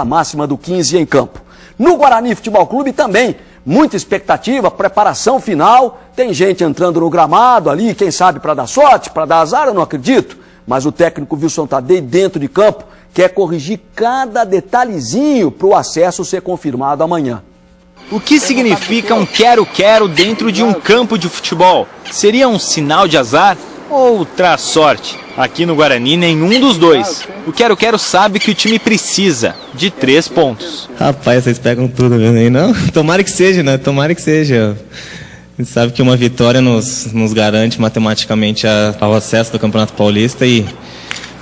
a máxima do 15 em campo. No Guarani Futebol Clube também, muita expectativa, preparação final, tem gente entrando no gramado ali, quem sabe para dar sorte, para dar azar, eu não acredito, mas o técnico Wilson Tadei dentro de campo quer corrigir cada detalhezinho para o acesso ser confirmado amanhã. O que significa um quero-quero dentro de um campo de futebol? Seria um sinal de azar ou traz sorte? Aqui no Guarani, nenhum dos dois. O quero-quero sabe que o time precisa de 3 pontos. Rapaz, vocês pegam tudo mesmo aí, não? Tomara que seja, né? Tomara que seja. A gente sabe que uma vitória nos garante matematicamente ao acesso do Campeonato Paulista e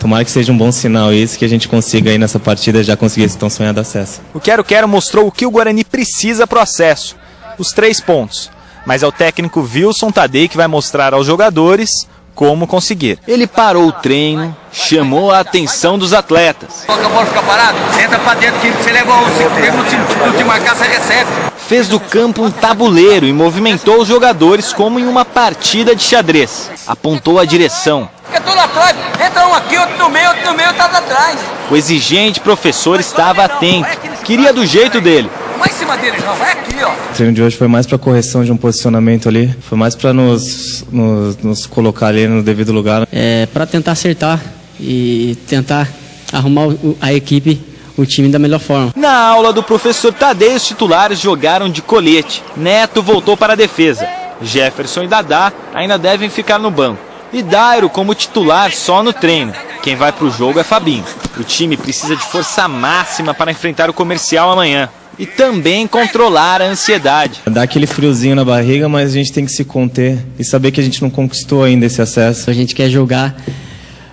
tomara que seja um bom sinal isso, que a gente consiga aí nessa partida já conseguir esse tão sonhado acesso. O quero-quero mostrou o que o Guarani precisa para o acesso, os 3 pontos. Mas é o técnico Wilson Tadei que vai mostrar aos jogadores como conseguir. Ele parou o treino, chamou a atenção dos atletas. A bola fica parada, entra pra dentro que você leva o 5 tempo, não te marcar, você recebe. Fez do campo um tabuleiro e movimentou os jogadores como em uma partida de xadrez. Apontou a direção. Fica todo atrás, entra um aqui, outro no meio, tá atrás. O exigente professor estava atento, queria do jeito dele. Não vai em cima dele não, vai aqui, ó. O treino de hoje foi mais para correção de um posicionamento ali, foi mais para nos colocar ali no devido lugar. Para tentar acertar e tentar arrumar a equipe, o time da melhor forma. Na aula do professor Tadei, os titulares jogaram de colete. Neto voltou para a defesa. Jefferson e Dadá ainda devem ficar no banco. E Dairo como titular só no treino. Quem vai para o jogo é Fabinho. O time precisa de força máxima para enfrentar o Comercial amanhã. E também controlar a ansiedade. Dá aquele friozinho na barriga, mas a gente tem que se conter e saber que a gente não conquistou ainda esse acesso. A gente quer jogar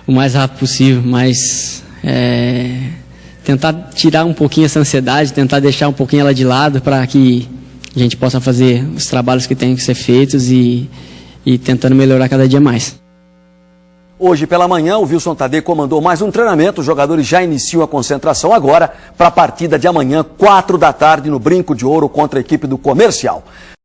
o mais rápido possível, mas tentar tirar um pouquinho essa ansiedade, tentar deixar um pouquinho ela de lado para que a gente possa fazer os trabalhos que tem que ser feitos e tentando melhorar cada dia mais. Hoje pela manhã, o Wilson Tadei comandou mais um treinamento. Os jogadores já iniciam a concentração agora para a partida de amanhã, 4 da tarde, no Brinco de Ouro contra a equipe do Comercial.